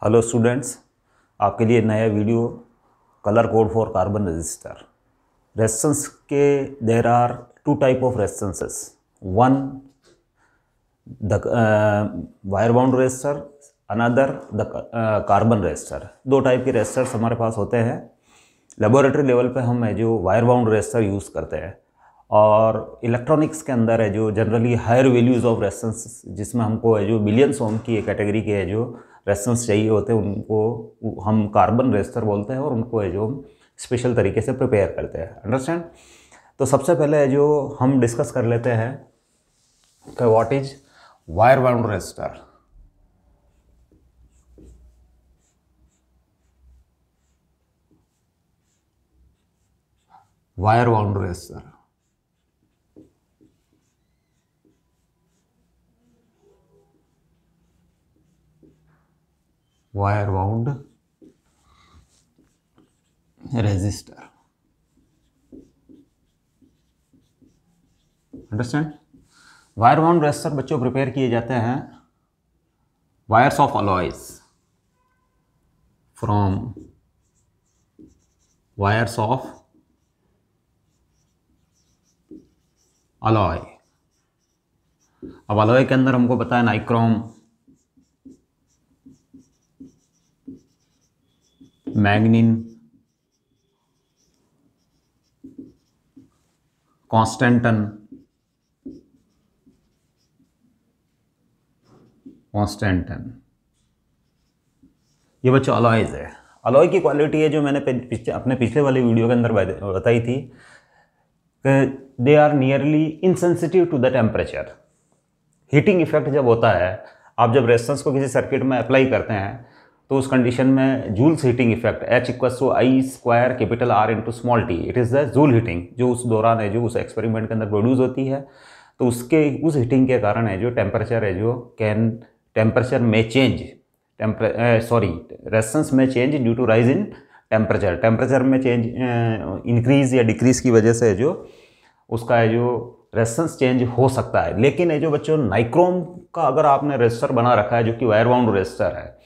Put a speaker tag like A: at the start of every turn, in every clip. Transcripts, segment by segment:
A: Hello students, आपके लिए नया video colour code for carbon resistor. Resistance के there are two type of resistances. One the wire bound resistor, another the carbon resistor. दो type के resistors हमारे पास होते हैं। लेबोरेटरी लेवल पे हम है जो वायर बाउंड रेजिस्टर यूज़ करते हैं, और इलेक्ट्रॉनिक्स के अंदर है जो generally higher values of resistance, जिसमें हमको है जो मिलियंस ओम की कैटेगरी के है जो रेजिस्टेंस चाहिए होते हैं, उनको हम कार्बन रेजिस्टर बोलते हैं, और उनको है जो हम स्पेशल तरीके से प्रिपेयर करते हैं। अंडरस्टैंड? तो सबसे पहले है जो हम डिस्कस कर लेते हैं कि what is wire bound resistor. Wire bound resistor, wire bound resistor. Understand? Wire bound resistor बच्चों प्रिपेयर किए जाते हैं wires of alloys, from wires of alloy. अब अलॉय के अंदर हमको पता है नाइक्रोम, मैग्नीन, कॉन्स्टेंटन, ये बच्चों अलॉयज है। अलॉय की क्वालिटी है जो मैंने अपने पिछले वाली वीडियो के अंदर बताई थी कि they are nearly insensitive to the temperature. Heating effect जब होता है, आप जब रेजिस्टेंस को किसी सर्किट में अप्लाई करते हैं, तो उस कंडीशन में Joule's heating effect H=I² capital R into small t, it is the Joule heating जो उस दौरान है जो उस एक्सपेरिमेंट के अंदर प्रोड्यूस होती है। तो उस हीटिंग के कारण है जो टेम्परेचर है जो टेम्परेचर में चेंज, रेजिस्टेंस में change due to rise in temperature में चेंज, इंक्रीज या डिक्रीज की वजह से जो उसका है जो रेजिस्टेंस चेंज हो सकता है। लेकिन है जो बच्चों नाइक्रोम का अगर आपने रेजिस्टर बना रखा है जो कि वायर बाउंड रेजिस्टर है,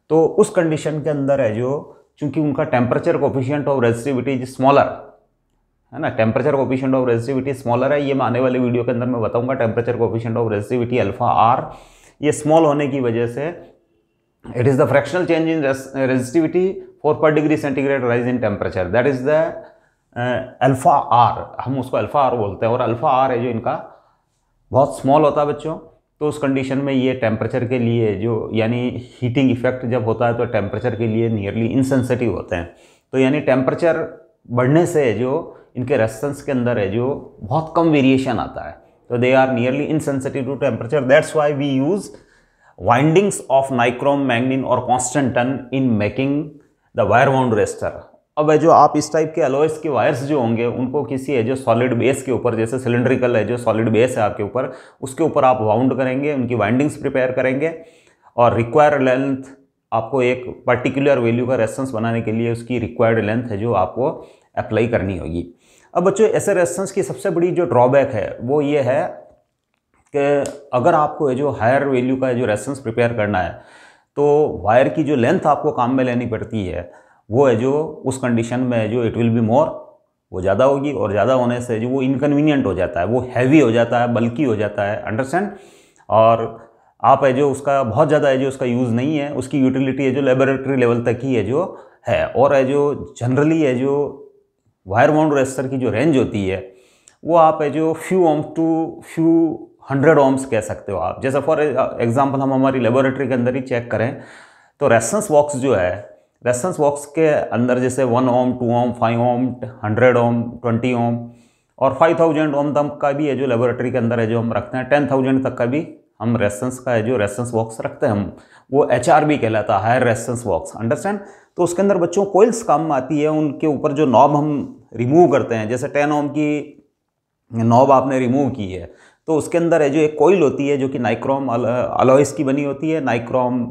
A: तो उस कंडीशन के अंदर है जो चूंकि उनका temperature coefficient of resistivity is smaller है ना, temperature coefficient of resistivity smaller है। ये मैं आने वाले वीडियो के अंदर मैं बताऊंगा। Temperature coefficient of resistivity α R, ये स्मॉल होने की वजह से it is the fractional change in resistivity for per degree centigrade rise in temperature, that is the α R। हम उसको α R बोलते हैं, और α R है जो इनका बहुत स्मॉल होता है बच्चों। तो उस कंडीशन में ये टेम्परेचर के लिए जो यानी हीटिंग इफेक्ट जब होता है तो टेम्परेचर के लिए नियरली इनसेंसिटिव होते हैं। तो यानी टेम्परेचर बढ़ने से जो इनके रेजिस्टेंस के अंदर है जो बहुत कम वेरिएशन आता है, तो they are nearly insensitive to temperature. That's why we use windings of nichrome, manganin और constantan in making the wire bound resistor. अब है जो आप इस टाइप के अलॉयस के वायर्स जो होंगे उनको किसी है जो सॉलिड बेस के ऊपर, जैसे सिलिंड्रिकल है जो सॉलिड बेस है आपके ऊपर, उसके ऊपर आप वाउंड करेंगे, उनकी वाइंडिंग्स प्रिपेयर करेंगे, और रिक्वायर्ड लेंथ आपको एक पर्टिकुलर वैल्यू का रेजिस्टेंस बनाने के लिए उसकी रिक्वायर्ड लेंथ है जो आपको अप्लाई करनी होगी। अब बच्चों ऐसे रेजिस्टेंस की सबसे बड़ी जो ड्रॉबैक है वो ये है कि अगर आपको है जो हायर वैल्यू का जो रेजिस्टेंस प्रिपेयर करना है, तो वायर की जो लेंथ आपको काम में लेनी पड़ती है वो है जो उस कंडीशन में है जो इट विल बी मोर, वो ज़्यादा होगी, और ज़्यादा होने से जो वो इनकन्वीनियंट हो जाता है, वो हैवी हो जाता है, बल्कि हो जाता है। अंडरस्टैंड? और आप है जो उसका बहुत ज़्यादा है जो उसका यूज़ नहीं है, उसकी यूटिलिटी है जो लेबोरेटरी लेवल तक ही है जो है। और है जो जनरली है जो वायर बाउंड रेजिस्टर की जो रेंज होती है वो आप है जो few ohm to few 100 ohms कह सकते हो आप। जैसे फॉर एग्जांपल हम हमारी लेबोरेटरी के अंदर ही चेक करें तो रेजिस्टेंस बॉक्स जो है, रेजिस्टेंस बॉक्स के अंदर जैसे 1 ओम, 2 ओम, 5 ओम, 100 ओम, 20 ओम और 5000 ओम तक का भी है जो लेबोरेटरी के अंदर है जो हम रखते हैं। 10,000 तक का भी हम रेजिस्टेंस का है जो रेजिस्टेंस बॉक्स रखते हैं, हम वो HRB कहलाता है, हायर रेजिस्टेंस बॉक्स। अंडरस्टैंड? तो उसके अंदर बच्चों कोइल्स काम में आती है, उनके ऊपर जो नॉब हम रिमूव करते हैं, जैसे 10 ओम की नॉब आपने रिमूव की है, तो उसके अंदर है जो एक कोइल होती है जो कि नाइक्रोम अलॉयस की बनी होती है, नाइक्रोम,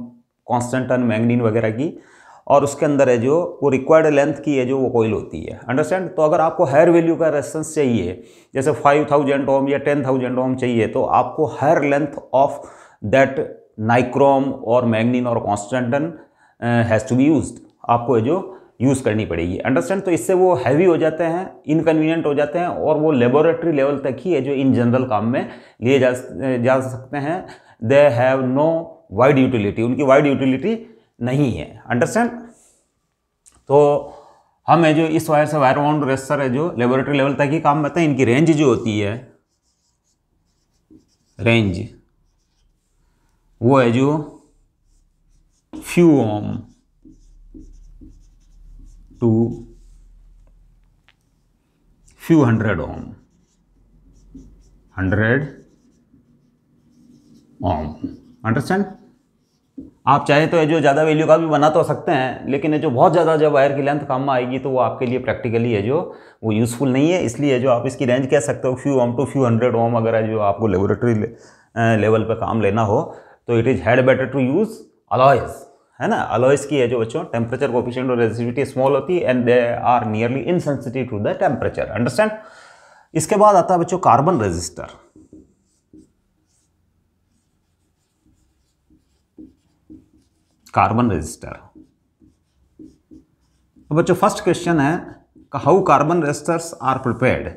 A: कॉन्स्टेंटन, मैग्नीन वगैरह की, और उसके अंदर है जो वो रिक्वायर्ड लेंथ की है जो वो कोइल होती है। अंडरस्टैंड? तो अगर आपको हायर वैल्यू का रेजिस्टेंस चाहिए, जैसे 5000 ओम या 10,000 ओम चाहिए, तो आपको higher length of that nichrome और मैग्नीन और constantan has to be used, आपको जो यूज़ करनी पड़ेगी। अंडरस्टैंड? तो इससे वो हैवी हो जाते हैं, इनकन्वीनियंट हो जाते हैं, और वो लेबोरेटरी लेवल तक ही है जो इन जनरल काम में लिए जा सकते हैं। They have no wide utility, उनकी वाइड यूटिलिटी नहीं है। अंडरस्टैंड? तो हम है जो इस वायर से वायर बाउंड रेजिस्टर है जो लेबोरेटरी लेवल तक ही काम में आते हैं। इनकी रेंज जो होती है, रेंज वो है जो few ohm to few hundred ohm, 100 ohm. Understand? आप चाहे तो ये जो ज़्यादा वैल्यू का भी बना तो सकते हैं, लेकिन ये जो बहुत ज़्यादा जब वायर की लेंथ काम में आएगी तो वो आपके लिए प्रैक्टिकली है जो वो यूज़फुल नहीं है। इसलिए जो आप इसकी रेंज कह सकते हो few ohm to few hundred ohm. अगर है जो आपको लेबोरेटरी लेवल पे काम लेना हो तो it is had better to use alloys, है ना। अलॉयज़ की है जो बच्चों टेम्परेचर कोफिशिएंट और रेजिस्टिविटी स्मॉल होती है and they are nearly insensitive to the temperature. Understand? इसके बाद आता है बच्चों कार्बन रेजिस्टर। Carbon resistor. तो बच्चों फर्स्ट क्वेश्चन है how carbon resistors are prepared.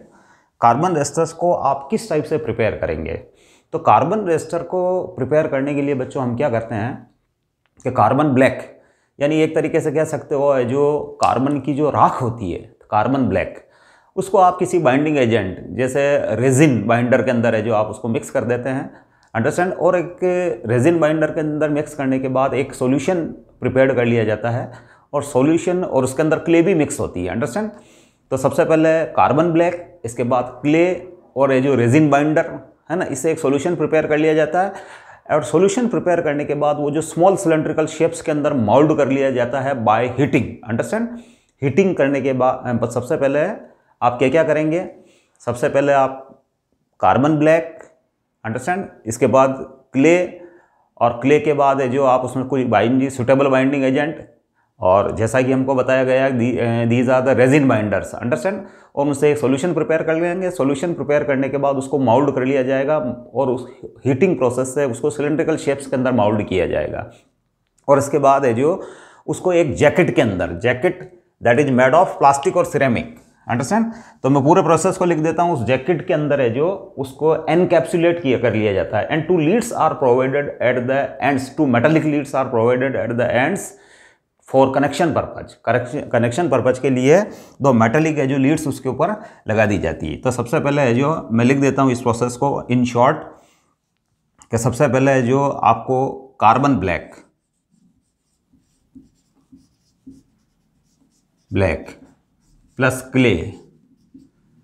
A: Carbon resistors को आप किस टाइप से प्रिपेयर करेंगे? तो कार्बन रेजिस्टर को प्रिपेयर करने के लिए बच्चों हम क्या करते हैं कि कार्बन ब्लैक, यानी एक तरीके से कह सकते हो जो कार्बन की जो राख होती है कार्बन ब्लैक, उसको आप किसी बाइंडिंग एजेंट जैसे रेजिन बाइंडर के अंदर है जो आप उसको मिक्स कर देते हैं। अंडरस्टैंड? और एक रेजिन बाइंडर के अंदर मिक्स करने के बाद एक सॉल्यूशन प्रिपेयर कर लिया जाता है, और सॉल्यूशन और उसके अंदर क्ले भी मिक्स होती है। अंडरस्टैंड? तो सबसे पहले कार्बन ब्लैक, इसके बाद क्ले और ये जो रेजिन बाइंडर है ना, इससे एक सॉल्यूशन प्रिपेयर कर लिया जाता है। और सॉल्यूशन प्रिपेयर करने के बाद वो जो स्मॉल सिलेंड्रिकल शेप्स के अंदर मोल्ड कर लिया जाता है बाय हीटिंग। अंडरस्टैंड? हीटिंग करने के बाद सबसे पहले आप क्या क्या करेंगे? सबसे पहले आप कार्बन ब्लैक, अंडरस्टैंड, इसके बाद क्ले, और क्ले के बाद है जो आप उसमें कोई बाइंडिंग सुटेबल बाइंडिंग एजेंट, और जैसा कि हमको बताया गया these are the resin binders. Understand? और उनसे एक सॉल्यूशन प्रिपेयर कर लेंगे। सॉल्यूशन प्रिपेयर करने के बाद उसको माउल्ड कर लिया जाएगा, और उस हीटिंग प्रोसेस से उसको सिलेंड्रिकल शेप्स के अंदर माउल्ड किया जाएगा। और इसके बाद है जो उसको एक जैकेट के अंदर, jacket that is made of plastic और सिरेमिक। अंडरस्टैंड? तो मैं पूरे प्रोसेस को लिख देता हूँ। उस जैकेट के अंदर है जो उसको एनकैप्सुलेट किया कर लिया जाता है, and 2 leads are provided at the ends, 2 metallic leads are provided at the ends for connection purpose. Connection purpose के लिए 2 मेटालिक है जो लीड्स उसके ऊपर लगा दी जाती है। तो सबसे पहले है जो मैं लिख देता हूँ इस प्रोसेस को इन शॉर्ट, कि सबसे पहले है जो आपको carbon black plus clay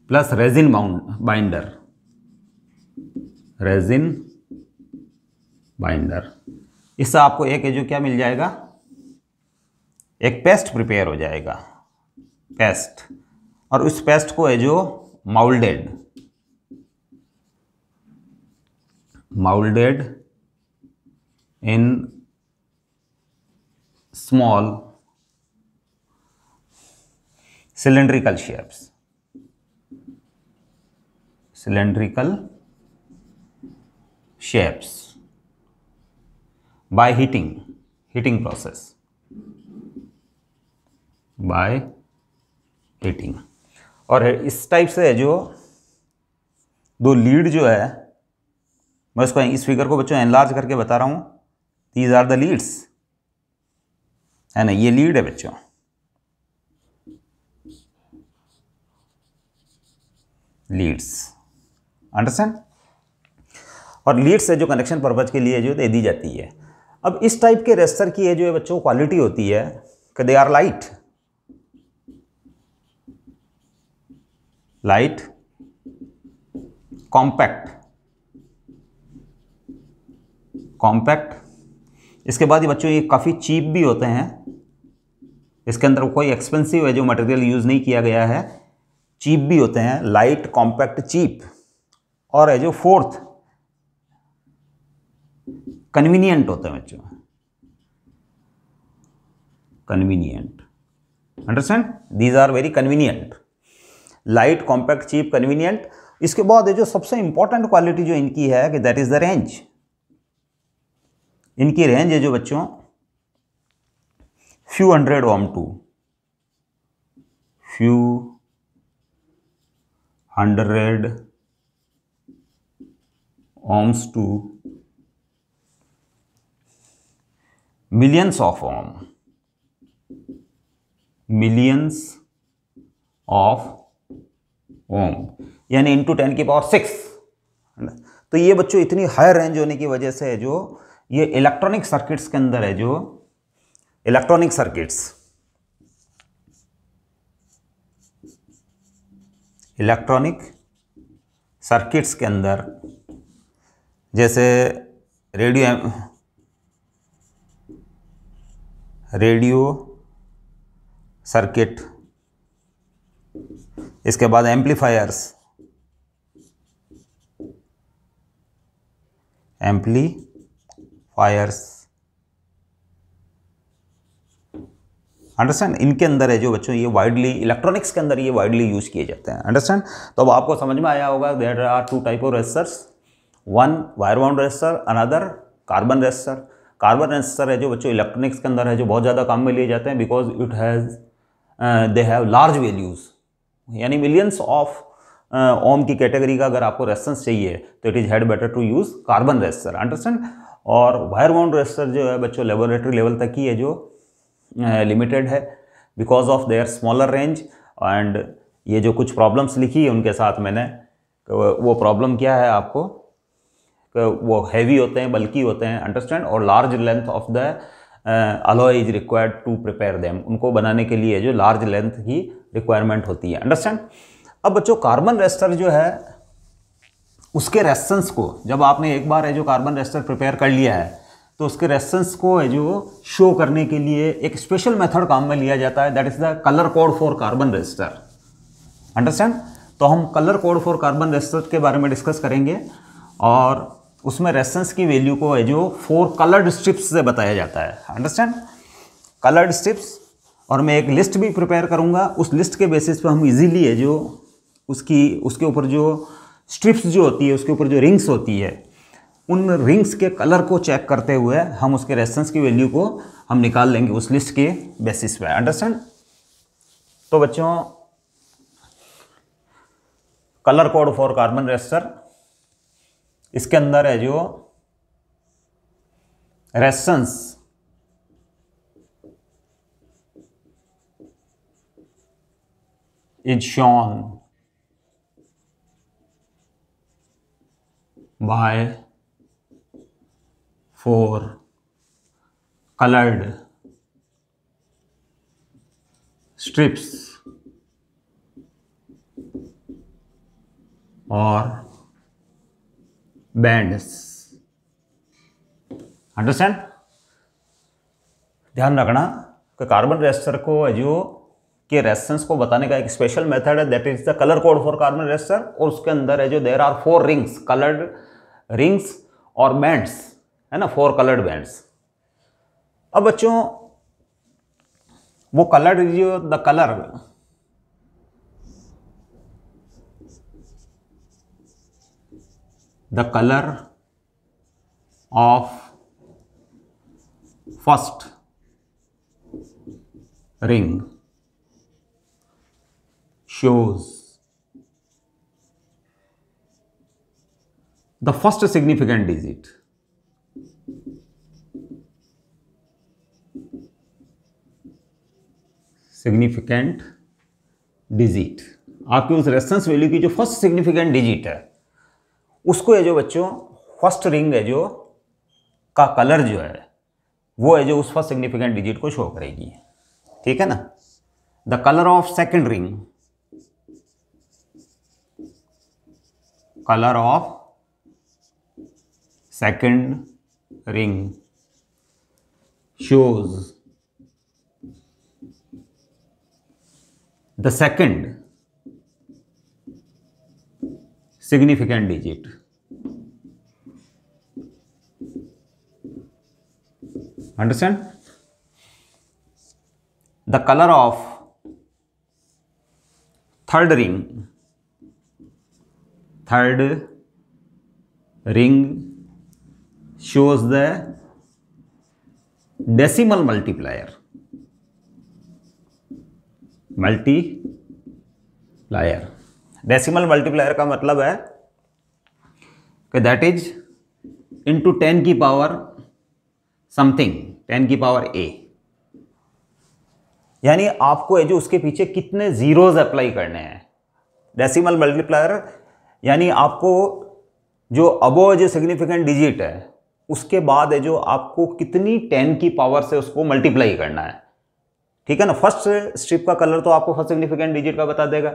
A: plus resin binder, इससे आपको एक है जो क्या मिल जाएगा, एक पेस्ट प्रिपेयर हो जाएगा, पेस्ट। और उस पेस्ट को है जो moulded in small cylindrical shapes by heating process, by heating। और इस टाइप से है जो 2 लीड जो है, मैं उसको इस फिगर को बच्चों एनलार्ज करके बता रहा हूं, दीज आर द लीड्स, है ना, ये लीड है बच्चों। Leeds, understand? और लीड्स है जो कनेक्शन पर्पज के लिए जो दे दी जाती है। अब इस टाइप के रेजिस्टर की है जो बच्चों क्वालिटी होती है कि दे आर लाइट, कॉम्पैक्ट। इसके बाद ये बच्चों ये काफ़ी चीप भी होते हैं, इसके अंदर कोई एक्सपेंसिव है जो मटेरियल यूज़ नहीं किया गया है, चीप भी होते हैं, लाइट, कॉम्पैक्ट, चीप। और है जो फोर्थ कन्वीनियंट होते हैं बच्चों, convenient. Understand? These are very convenient, light, compact, cheap, convenient. इसके बाद है जो सबसे इंपॉर्टेंट क्वालिटी जो इनकी है कि दैट इज द रेंज। इनकी रेंज है जो बच्चों few hundred ohm to few hundred ohms to millions of ohm, millions of ohm यानी इंटू 10 की पावर 6। तो ये बच्चों इतनी हाई रेंज होने की वजह से जो ये इलेक्ट्रॉनिक सर्किट्स के अंदर है, जो इलेक्ट्रॉनिक सर्किट्स के अंदर जैसे रेडियो सर्किट, इसके बाद एम्पलीफायर्स, अंडरस्टैंड, इनके अंदर है जो बच्चों ये वाइडली इलेक्ट्रॉनिक्स के अंदर ये वाइडली यूज किए जाते हैं। अंडरस्टैंड। तो अब आपको समझ में आया होगा there are two type of resistors, one wire bound resistor, another carbon resistor. Carbon resistor है जो बच्चों इलेक्ट्रॉनिक्स के अंदर है जो बहुत ज़्यादा काम में लिए जाते हैं, because it has they have large values, यानी मिलियंस ऑफ ओम की कैटेगरी का अगर आपको रेजिस्टेंस चाहिए तो it is had better to use carbon resistor. Understand. और वायर बाउंड रेजिस्टर जो है बच्चों लेबोरेटरी लेवल तक ही है जो लिमिटेड है, because of their smaller range. And ये जो कुछ प्रॉब्लम्स लिखी है उनके साथ मैंने, वो प्रॉब्लम क्या है आपको, वो हैवी होते हैं, बल्कि होते हैं। अंडरस्टैंड। और large length of the alloy is required to prepare them, उनको बनाने के लिए जो लार्ज लेंथ की रिक्वायरमेंट होती है। अंडरस्टैंड। अब बच्चों कार्बन रेजिस्टर जो है उसके रेजिस्टेंस को, जब आपने एक बार है जो कार्बन रेजिस्टर प्रिपेयर कर लिया है तो उसके रेजिस्टेंस को है जो शो करने के लिए एक स्पेशल मेथड काम में लिया जाता है, that is the colour code for carbon resistor. Understand. तो हम colour code for carbon resistor के बारे में डिस्कस करेंगे, और उसमें रेजिस्टेंस की वैल्यू को है जो 4 कलर्ड स्ट्रिप्स से बताया जाता है। अंडरस्टैंड। कलर्ड स्ट्रिप्स, और मैं एक लिस्ट भी प्रिपेयर करूंगा, उस लिस्ट के बेसिस पे हम इजीली है जो उसके ऊपर जो स्ट्रिप्स जो होती है, उसके ऊपर जो रिंग्स होती है, उन रिंग्स के कलर को चेक करते हुए हम उसके रेजिस्टेंस की वैल्यू को हम निकाल लेंगे उस लिस्ट के बेसिस पे। अंडरस्टैंड। तो बच्चों colour code for carbon resistor, इसके अंदर है जो resistance is shown by 4 colored strips or bands। Understand. ध्यान रखना कि कार्बन रेजिस्टर को जो के रेजिस्टेंस को बताने का एक स्पेशल मेथड है, that is the colour code for carbon resistor, और उसके अंदर है जो there are 4 rings, coloured rings और बैंड्स, है ना, 4 कलर्ड बैंड्स। अब बच्चों वो कलर्ड जो the colour of first ring shows the first significant digit, आपकी उस रेजिस्टेंस वैल्यू की जो फर्स्ट सिग्निफिकेंट डिजिट है उसको है जो बच्चों फर्स्ट रिंग है जो का कलर जो है वो है जो उस फर्स्ट सिग्निफिकेंट डिजिट को शो करेगी। ठीक है ना। The colour of second ring, color of second ring shows the second significant digit। Understand? The color of third ring shows the decimal multiplier, decimal multiplier का मतलब है कि दैट इज इंटू 10 की पावर समथिंग, 10 की power a, यानी आपको है जो उसके पीछे कितने जीरोज अप्लाई करने हैं। डेसिमल मल्टीप्लायर यानी आपको जो अबोव जो सिग्निफिकेंट डिजिट है उसके बाद है जो आपको कितनी 10 की पावर से उसको मल्टीप्लाई करना है, ठीक है ना। फर्स्ट स्ट्रिप का कलर तो आपको फर्स्ट सिग्निफिकेंट डिजिट का बता देगा।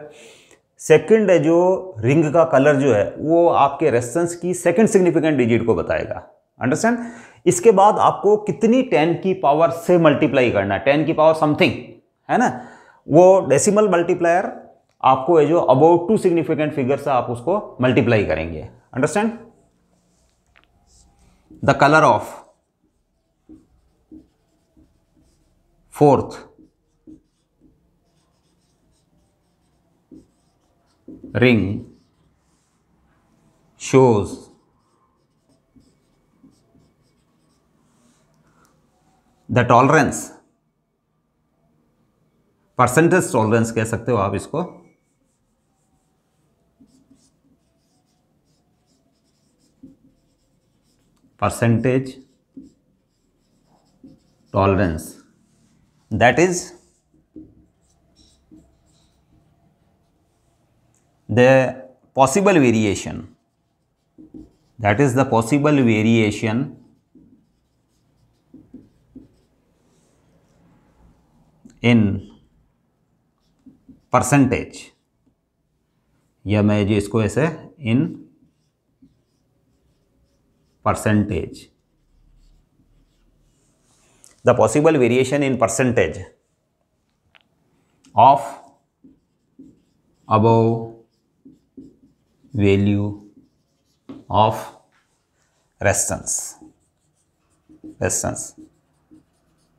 A: सेकंड है जो रिंग का कलर जो है वो आपके रेजिस्टेंस की सेकंड सिग्निफिकेंट डिजिट को बताएगा, अंडरस्टैंड। इसके बाद आपको कितनी 10 की पावर से मल्टीप्लाई करना है, 10 की पावर समथिंग, है ना। वो डेसिमल मल्टीप्लायर आपको है जो अबाउट 2 सिग्निफिकेंट फिगर से आप उसको मल्टीप्लाई करेंगे, understand. The colour of fourth ring shows the tolerance, percentage tolerance कह सकते हो आप इसको, percentage tolerance, that is the possible variation, that is the possible variation in percentage, या मैं जो इसको ऐसे in percentage, the possible variation in percentage of above value of resistance.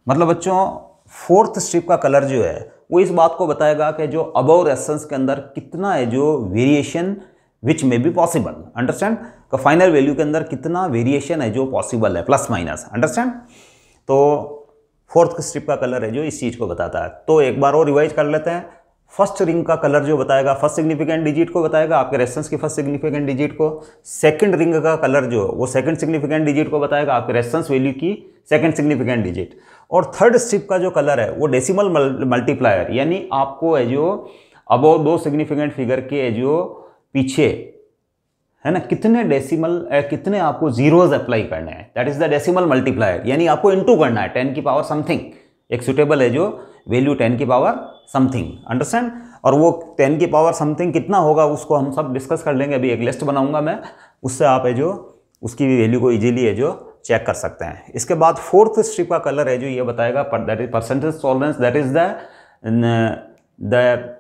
A: मतलब बच्चों फोर्थ स्ट्रिप का कलर जो है वो इस बात को बताएगा कि जो अबव रेजिस्टेंस के अंदर कितना है जो वेरिएशन विच में बी पॉसिबल, अंडरस्टैंड। का फाइनल वैल्यू के अंदर कितना वेरिएशन है जो पॉसिबल है, प्लस माइनस, अंडरस्टैंड। तो फोर्थ स्ट्रिप का कलर है जो इस चीज़ को बताता है। तो एक बार और रिवाइज कर लेते हैं। फर्स्ट रिंग का कलर जो बताएगा फर्स्ट सिग्निफिकेंट डिजिट को बताएगा, आपके रेजिस्टेंस की फर्स्ट सिग्निफिकेंट डिजिट को। सेकंड रिंग का कलर जो वो सेकंड सिग्निफिकेंट डिजिट को बताएगा, आपके रेजिस्टेंस वैल्यू की सेकंड सिग्निफिकेंट डिजिट। और थर्ड स्ट्रिप का जो कलर है वो डेसिमल मल्टीप्लायर, यानी आपको है जो अबव 2 सिग्निफिकेंट फिगर के है जो पीछे है ना कितने डेसिमल कितने आपको जीरोज अप्लाई करने हैं, that is the decimal multiplier, यानी आपको इनटू करना है 10 की पावर समथिंग, एक सुटेबल है जो वैल्यू 10 की पावर समथिंग, अंडरस्टैंड। और वो 10 की पावर समथिंग कितना होगा उसको हम सब डिस्कस कर लेंगे। अभी एक लिस्ट बनाऊंगा मैं, उससे आप है जो उसकी वैल्यू को इजीली है जो चेक कर सकते हैं। इसके बाद फोर्थ स्ट्रिप का कलर है जो ये बताएगा that is percentage tolerance, that is the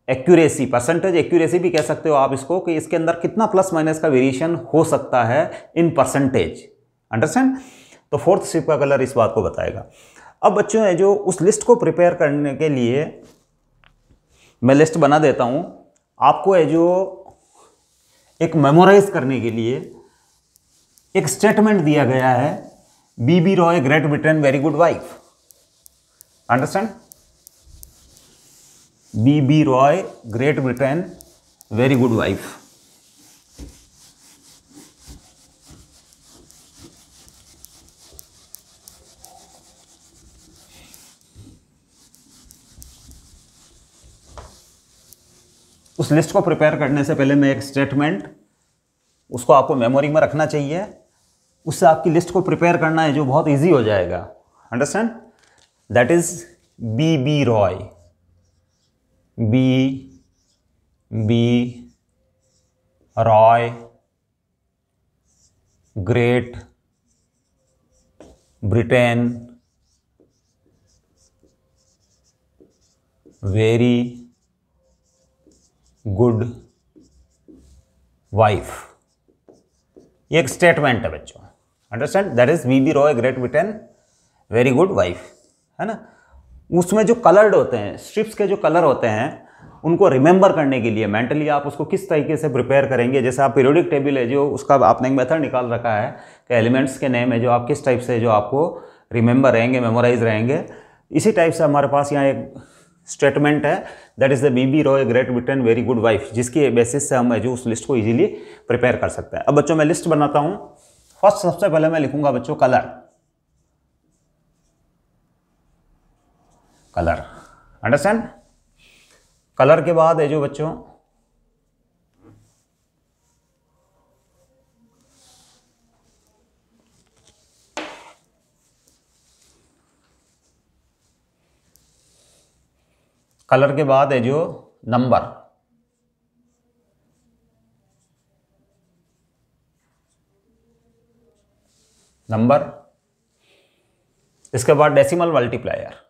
A: accuracy, percentage accuracy भी कह सकते हो आप इसको, कि इसके अंदर कितना प्लस माइनस का वेरिएशन हो सकता है इन परसेंटेज, अंडरस्टैंड। तो फोर्थ स्ट्रिप का कलर इस बात को बताएगा। अब बच्चों है जो उस लिस्ट को प्रिपेयर करने के लिए मैं लिस्ट बना देता हूं आपको, है जो एक मेमोराइज करने के लिए एक स्टेटमेंट दिया गया है, BB Roy Great Britain very good wife, understand. BB Roy Great Britain very good wife. उस लिस्ट को प्रिपेयर करने से पहले मैं एक स्टेटमेंट, उसको आपको मेमोरी में रखना चाहिए, उससे आपकी लिस्ट को प्रिपेयर करना है जो बहुत इजी हो जाएगा, understand. That is B B Roy, B Roy Great Britain very good wife. ये एक स्टेटमेंट है बच्चों, understand. That is B B Roy Great Britain very good wife, है ना। उसमें जो कलर्ड होते हैं, स्ट्रिप्स के जो कलर होते हैं, उनको रिमेंबर करने के लिए मेंटली आप उसको किस तरीके से प्रिपेयर करेंगे। जैसे आप पीरियोडिक टेबल है जो उसका आपने एक मेथड निकाल रखा है कि एलिमेंट्स के नेम है जो आप किस टाइप से जो आपको रिमेंबर रहेंगे, मेमोराइज रहेंगे। इसी टाइप से हमारे पास यहाँ एक स्टेटमेंट है, that is the B B Roy a Great Britain very good wife, जिसकी बेसिस से हम जो उस लिस्ट को इजीली प्रिपेयर कर सकते हैं। अब बच्चों मैं लिस्ट बनाता हूँ। फर्स्ट सबसे पहले मैं लिखूंगा बच्चों कलर, कलर, अंडरस्टैंड। कलर के बाद है जो बच्चों कलर के बाद है जो नंबर, नंबर, इसके बाद डेसिमल मल्टीप्लायर,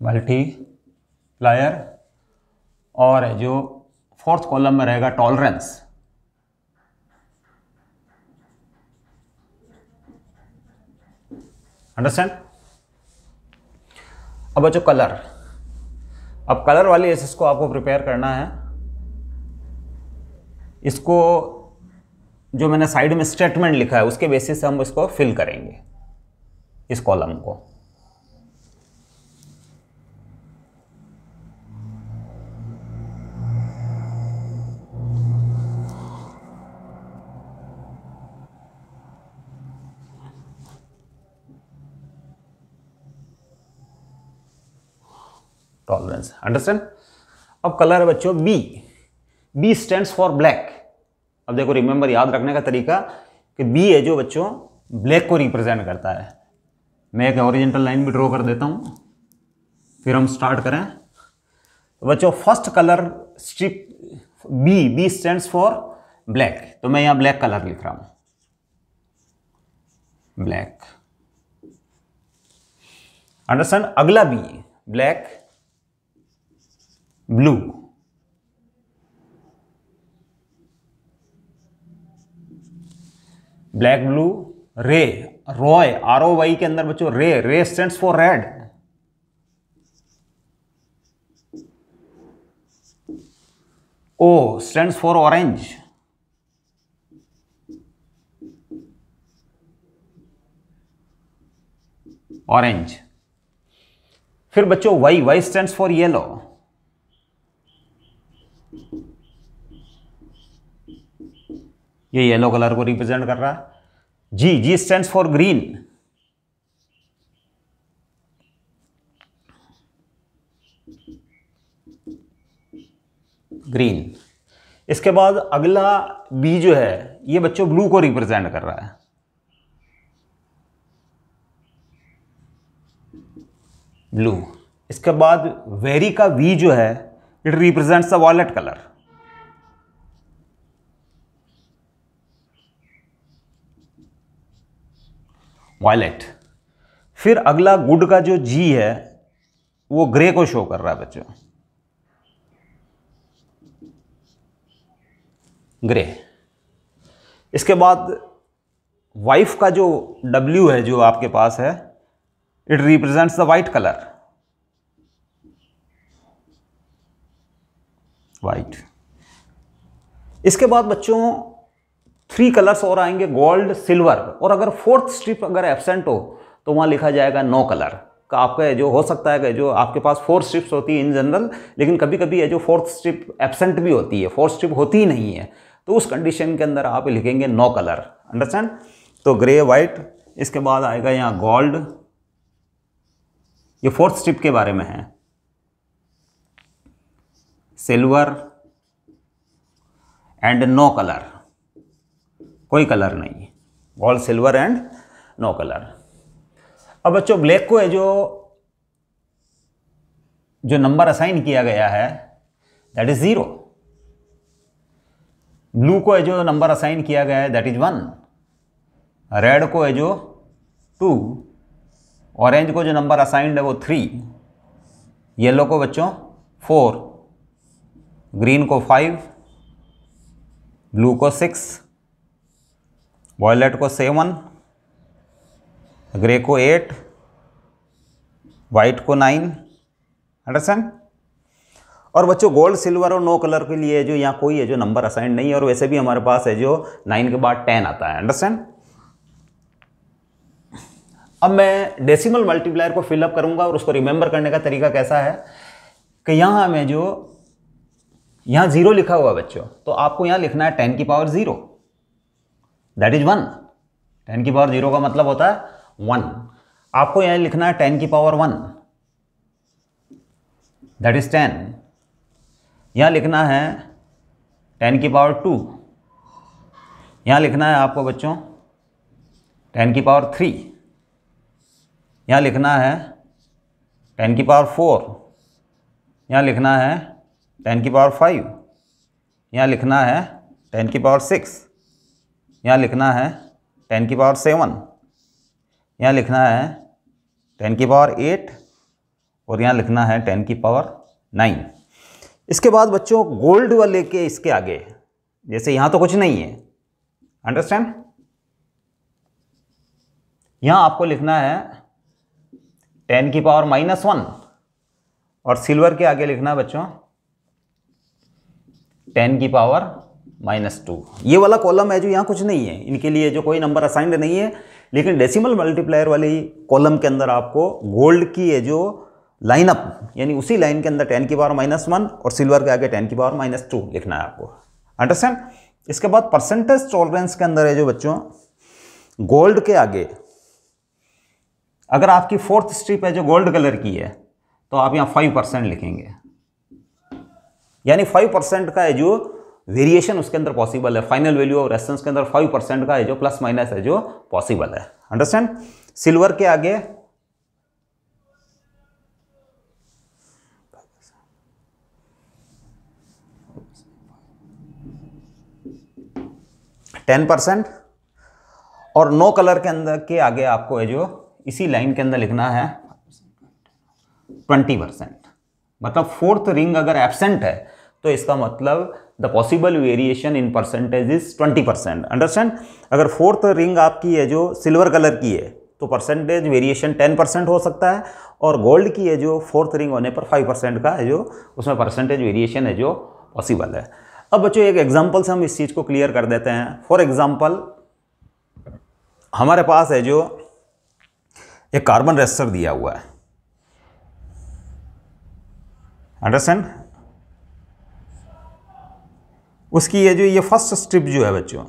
A: मल्टीप्लायर, और है जो फोर्थ कॉलम में रहेगा टॉलरेंस, अंडरस्टैंड। अब बच्चों कलर, अब कलर वाली एसेस को आपको प्रिपेयर करना है। इसको जो मैंने साइड में स्टेटमेंट लिखा है उसके बेसिस से हम इसको फिल करेंगे, इस कॉलम को। Tolerance, understand. अब कलर है बच्चों B, B stands for black. अब देखो रिमेंबर, याद रखने का तरीका कि बी है जो बच्चों ब्लैक को रिप्रेजेंट करता है। मैं एक हॉरिजॉन्टल लाइन भी ड्रॉ कर देता हूं, फिर हम स्टार्ट करें। तो बच्चों first colour strip B, B stands for black, तो मैं यहां ब्लैक कलर लिख रहा हूं, ब्लैक, अंडरस्टैंड। अगला B black, blue, black, blue, R, Roy, ROY के अंदर बच्चों R, R stands for red, O stands for orange, orange. फिर बच्चों Y, Y stands for yellow, ये येलो कलर को रिप्रेजेंट कर रहा है। G, G stands for green, green. इसके बाद अगला B जो है ये बच्चों ब्लू को रिप्रेजेंट कर रहा है, ब्लू। इसके बाद वेरी का V जो है it represents the violet colour, violet. फिर अगला गुड का जो G है वो ग्रे को शो कर रहा है बच्चों, ग्रे। इसके बाद वाइफ का जो W है जो आपके पास है it represents the white colour, white. इसके बाद बच्चों 3 कलर्स और आएंगे, गोल्ड, सिल्वर, और अगर फोर्थ स्ट्रिप अगर एब्सेंट हो तो वहां लिखा जाएगा नो कलर का। आपका जो हो सकता है कि जो आपके पास 4 स्ट्रिप्स होती है इन जनरल, लेकिन कभी कभी है जो फोर्थ स्ट्रिप एब्सेंट भी होती है, फोर्थ स्ट्रिप होती ही नहीं है, तो उस कंडीशन के अंदर आप लिखेंगे नो कलर, अंडरस्टैंड। तो ग्रे, वाइट, इसके बाद आएगा यहाँ गोल्ड, ये फोर्थ स्ट्रिप के बारे में है, सिल्वर एंड नो कलर, कोई कलर नहीं, gold, silver and no colour. अब बच्चों ब्लैक को है जो नंबर असाइन किया गया है दैट इज 0, ब्लू को है जो नंबर असाइन किया गया है दैट इज 1, रेड को है जो 2, ऑरेंज को जो नंबर असाइंड है वो 3, येलो को बच्चों 4, ग्रीन को 5, ब्लू को 6, वॉयलेट को 7, ग्रे को 8, वाइट को 9, अंडरस्टैंड। और बच्चों गोल्ड, सिल्वर और नो कलर के लिए जो यहाँ कोई है जो नंबर असाइन नहीं है, और वैसे भी हमारे पास है जो 9 के बाद 10 आता है। अंडरस्टैंड। अब मैं डेसिमल मल्टीप्लायर को फिलअप करूंगा और उसको रिमेंबर करने का तरीका कैसा है कि यहाँ हमें जो यहाँ 0 लिखा हुआ बच्चों, तो आपको यहाँ लिखना है 10 की पावर 0, दैट इज 1। 10 की पावर 0 का मतलब होता है 1। आपको यहाँ लिखना है 10 की पावर 1, दैट इज 10। यहाँ लिखना है 10 की पावर 2, यहाँ लिखना है आपको बच्चों 10 की पावर 3, यहाँ लिखना है 10 की पावर 4, यहाँ लिखना है 10 की पावर 5, यहाँ लिखना है 10 की पावर 6, यहाँ लिखना है 10 की पावर 7, यहाँ लिखना है 10 की पावर 8, और यहाँ लिखना है 10 की पावर 9। इसके बाद बच्चों गोल्ड वाले के इसके आगे जैसे यहाँ तो कुछ नहीं है, अंडरस्टैंड। यहाँ आपको लिखना है 10 की पावर -1, और सिल्वर के आगे लिखना है बच्चों 10 की पावर -2। ये वाला कॉलम है जो यहाँ कुछ नहीं है, इनके लिए जो कोई नंबर असाइंड नहीं है, लेकिन डेसिमल मल्टीप्लायर वाली कॉलम के अंदर आपको गोल्ड की है जो लाइनअप यानी उसी लाइन के अंदर 10 की पावर -1 और सिल्वर के आगे 10 की पावर -2 लिखना है आपको, अंडरस्टैंड। इसके बाद परसेंटेज टॉलरेंस के अंदर है जो बच्चों गोल्ड के आगे अगर आपकी 4th स्ट्रिप है जो गोल्ड कलर की है तो आप यहाँ 5% लिखेंगे, यानी 5% का है जो वेरिएशन उसके अंदर पॉसिबल है। फाइनल वैल्यू ऑफ रेजिस्टेंस के अंदर 5% का है जो प्लस माइनस है जो पॉसिबल है, अंडरस्टैंड। सिल्वर के आगे 10%, और नो कलर के अंदर के आगे आपको है जो इसी लाइन के अंदर लिखना है 20%। मतलब 4th रिंग अगर एब्सेंट है तो इसका मतलब the possible variation in percentage is 20%, understand. अगर 4th रिंग आपकी है जो सिल्वर कलर की है तो परसेंटेज वेरिएशन 10% हो सकता है, और गोल्ड की है जो 4th रिंग होने पर 5% का है जो उसमें परसेंटेज वेरिएशन है जो पॉसिबल है। अब बच्चों एक एग्जांपल से हम इस चीज़ को क्लियर कर देते हैं। फॉर एग्जांपल हमारे पास है जो एक कार्बन रेजिस्टर दिया हुआ है, अंडरस्टैंड। उसकी ये जो ये फर्स्ट स्ट्रिप जो है बच्चों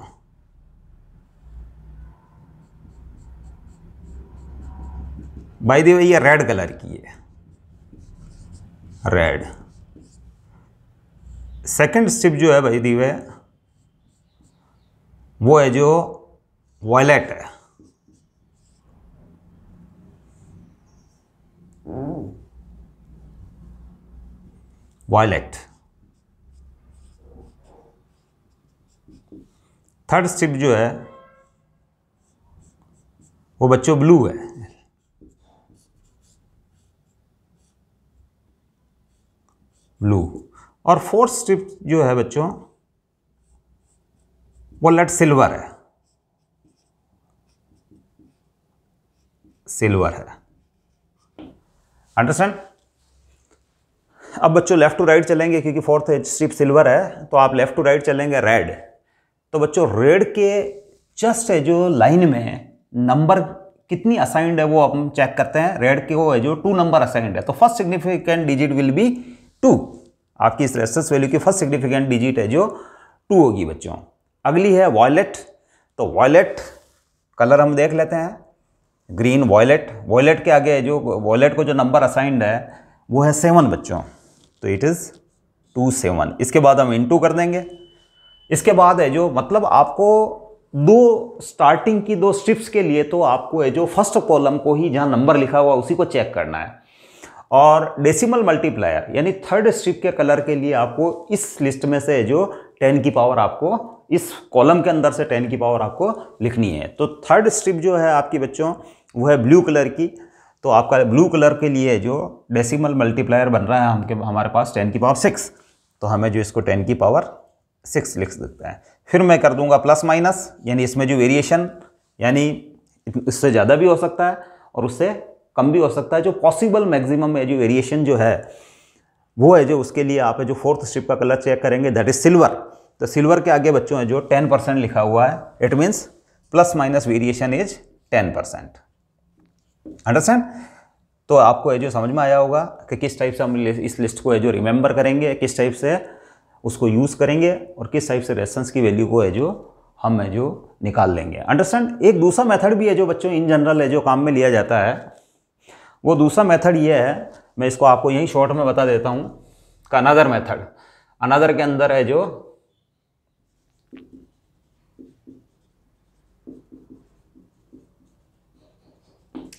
A: बाय द वे ये रेड कलर की है, रेड। सेकंड स्ट्रिप जो है बाय द वे वो है जो वॉयलेट है, वॉयलेट। थर्ड स्ट्रिप जो है वो बच्चों ब्लू है, ब्लू। और फोर्थ स्ट्रिप जो है बच्चों वो लेट सिल्वर है, सिल्वर है, अंडरस्टैंड। अब बच्चों लेफ्ट टू राइट चलेंगे क्योंकि 4th स्ट्रिप सिल्वर है, तो आप लेफ्ट टू राइट चलेंगे रेड। तो बच्चों रेड के जस्ट है जो लाइन में नंबर कितनी असाइंड है वो हम चेक करते हैं। रेड के वो है जो 2 नंबर असाइंड है, तो first significant digit will be 2। आपकी इस रेजिस्टेंस वैल्यू की फर्स्ट सिग्निफिकेंट डिजिट है जो 2 होगी बच्चों। अगली है वॉयलेट, तो वॉयलेट कलर हम देख लेते हैं, ग्रीन वॉयलेट। वॉयलेट के आगे जो वॉयलेट को जो नंबर असाइंड है वो है 7 बच्चों, तो इट इज़ 2 7। इसके बाद हम इनटू कर देंगे। इसके बाद है जो मतलब आपको स्टार्टिंग की 2 स्ट्रिप्स के लिए तो आपको है जो फर्स्ट कॉलम को ही जहाँ नंबर लिखा हुआ उसी को चेक करना है, और डेसिमल मल्टीप्लायर यानी थर्ड स्ट्रिप के कलर के लिए आपको इस लिस्ट में से जो 10 की पावर आपको इस कॉलम के अंदर से 10 की पावर आपको लिखनी है। तो थर्ड स्ट्रिप जो है आपकी बच्चों वो है ब्लू कलर की, तो आपका ब्लू कलर के लिए जो डेसिमल मल्टीप्लायर बन रहा है हमारे पास 10 की पावर 6, तो हमें जो इसको 10 की पावर 6 लिख देते हैं। फिर मैं कर दूंगा प्लस माइनस, यानी इसमें जो वेरिएशन यानी इससे ज़्यादा भी हो सकता है और उससे कम भी हो सकता है। जो पॉसिबल मैक्सिमम है जो वेरिएशन जो है वो है जो उसके लिए आप है जो फोर्थ स्ट्रिप का कलर चेक करेंगे, दैट इज सिल्वर। तो सिल्वर के आगे बच्चों है जो 10% लिखा हुआ है, it means plus minus variation is 10%। Understand? तो आपको है जो समझ में आया होगा कि किस टाइप से हम इस लिस्ट को है जो रिमेंबर करेंगे, किस टाइप से उसको यूज़ करेंगे और किस टाइप से रेजिस्टेंस की वैल्यू को है जो हम है जो निकाल लेंगे। अंडरस्टैंड? एक दूसरा मेथड भी है जो बच्चों इन जनरल है जो काम में लिया जाता है, वो दूसरा मेथड ये है, मैं इसको आपको यही शॉर्ट में बता देता हूँ, का अनदर मेथड। अनदर के अंदर है जो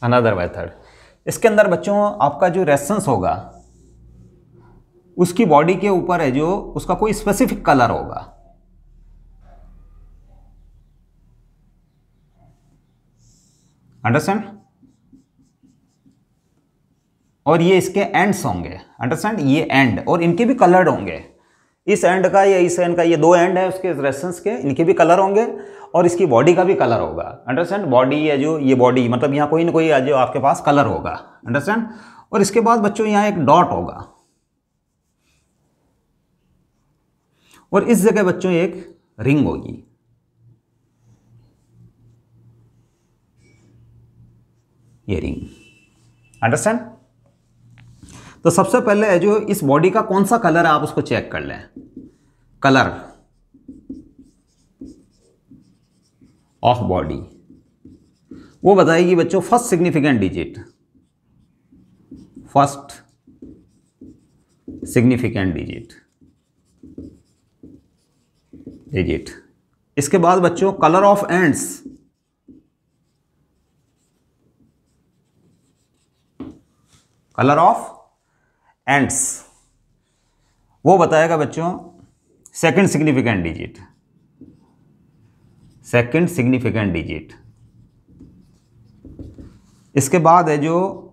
A: अनदर मेथड, इसके अंदर बच्चों आपका जो रेजिस्टेंस होगा उसकी बॉडी के ऊपर है जो उसका कोई स्पेसिफिक कलर होगा। अंडरस्टैंड? और ये इसके एंड्स होंगे। अंडरस्टैंड? ये एंड और इनके भी कलर्ड होंगे, इस एंड का या इस एंड का, ये दो एंड है उसके रेजिस्टेंस के, इनके भी कलर होंगे और इसकी बॉडी का भी कलर होगा। अंडरस्टैंड? बॉडी है जो ये बॉडी मतलब यहाँ कोई ना कोई जो आपके पास कलर होगा। अंडरस्टैंड? और इसके बाद बच्चों यहाँ एक डॉट होगा और इस जगह बच्चों एक रिंग होगी। ये रिंग। अंडरस्टैंड? तो सबसे पहले है जो इस बॉडी का कौन सा कलर है आप उसको चेक कर लें। कलर ऑफ बॉडी वो बताएगी बच्चों first significant digit, first significant digit. इसके बाद बच्चों colour of ends, colour of ends वो बताएगा बच्चों second significant digit, second significant digit. इसके बाद है जो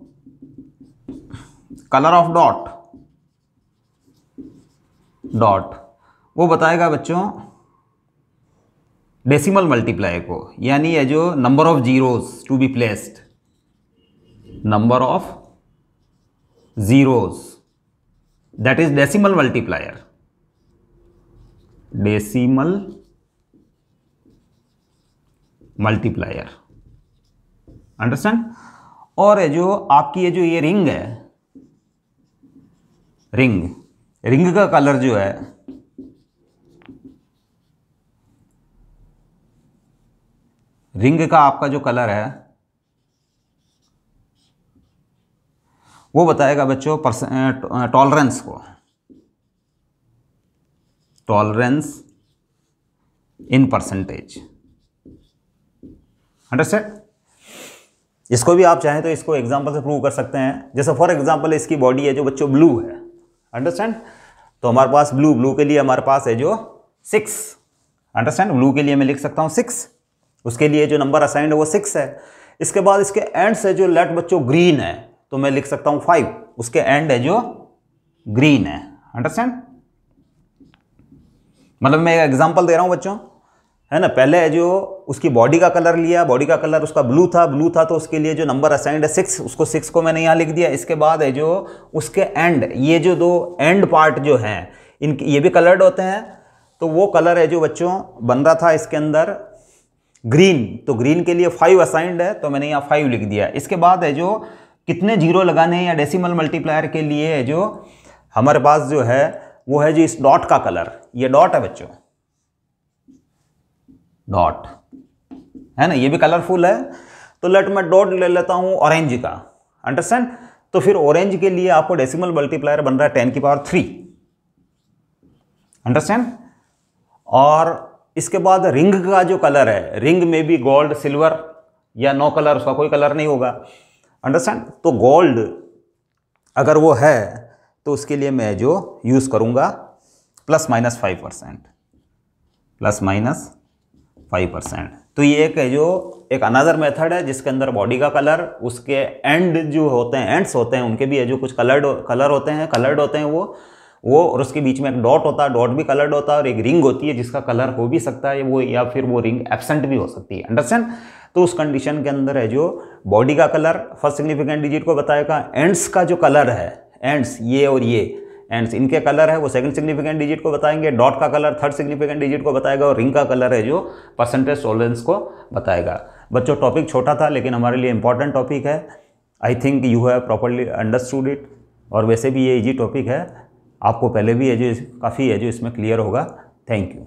A: कलर ऑफ डॉट, डॉट वो बताएगा बच्चों डेसिमल मल्टीप्लाई को, यानी है जो number of zeros to be placed, number of zeros, that is decimal multiplier, decimal multiplier. Understand? और है जो आपकी ये जो ये रिंग है, रिंग का कलर जो है रिंग का आपका जो कलर है वो बताएगा बच्चों टॉलरेंस को, टॉलरेंस इन परसेंटेज। अंडरस्टैंड? इसको भी आप चाहें तो इसको एग्जांपल से प्रूव कर सकते हैं। जैसे फॉर एग्जांपल इसकी बॉडी है जो बच्चों ब्लू है। अंडरस्टैंड? तो हमारे पास ब्लू के लिए हमारे पास है जो 6। अंडरस्टैंड? ब्लू के लिए मैं लिख सकता हूं 6, उसके लिए जो नंबर असाइंड है वो 6 है। इसके बाद इसके एंड से जो लेट बच्चों ग्रीन है तो मैं लिख सकता हूं 5, उसके एंड है जो ग्रीन है। अंडरस्टैंड? मतलब मैं एक एग्जांपल दे रहा हूं बच्चों, है ना। पहले है जो उसकी बॉडी का कलर लिया, बॉडी का कलर उसका ब्लू था तो उसके लिए जो नंबर असाइंड है 6, उसको 6 को मैंने यहाँ लिख दिया। इसके बाद है जो उसके एंड, ये जो दो एंड पार्ट जो हैं इनके ये भी कलर्ड होते हैं, तो वो कलर है जो बच्चों बन रहा था इसके अंदर ग्रीन, तो ग्रीन के लिए 5 असाइंड है तो मैंने यहाँ 5 लिख दिया। इसके बाद है जो कितने जीरो लगाने हैं या डेसिमल मल्टीप्लायर के लिए है जो हमारे पास जो है वो है जो इस डॉट का कलर, ये डॉट है बच्चों, डॉट है ना, ये भी कलरफुल है। तो लेट मैं डॉट ले लेता हूं ऑरेंज का। अंडरस्टैंड? तो फिर ऑरेंज के लिए आपको डेसिमल मल्टीप्लायर बन रहा है 10 की पावर 3। अंडरस्टैंड? और इसके बाद रिंग का जो कलर है, रिंग में भी गोल्ड, सिल्वर या नो कलर, उसका कोई कलर नहीं होगा। अंडरस्टैंड? तो गोल्ड अगर वो है तो उसके लिए मैं जो यूज़ करूँगा ±5%, ±5%। तो ये एक है जो एक अनदर मेथड है जिसके अंदर बॉडी का कलर, उसके एंड जो होते हैं, एंड्स होते हैं, उनके भी है जो कुछ कलर्ड होते हैं वो और उसके बीच में एक डॉट होता है, डॉट भी कलर्ड होता है, और एक रिंग होती है जिसका कलर हो भी सकता है वो, या फिर वो रिंग एब्सेंट भी हो सकती है। अंडरस्टैंड? तो उस कंडीशन के अंदर है जो बॉडी का कलर फर्स्ट सिग्निफिकेंट डिजिट को बताएगा, एंड्स का जो कलर है, एंड्स ये और ये एंड्स इनके कलर है वो सेकंड सिग्निफिकेंट डिजिट को बताएंगे, डॉट का कलर थर्ड सिग्निफिकेंट डिजिट को बताएगा और रिंग का कलर है जो परसेंटेज टॉलरेंस को बताएगा। बच्चों टॉपिक छोटा था लेकिन हमारे लिए इंपॉर्टेंट टॉपिक है। I think you have properly understood it. और वैसे भी ये इजी टॉपिक है, आपको पहले भी है जो काफ़ी है जो इसमें क्लियर होगा। Thank you.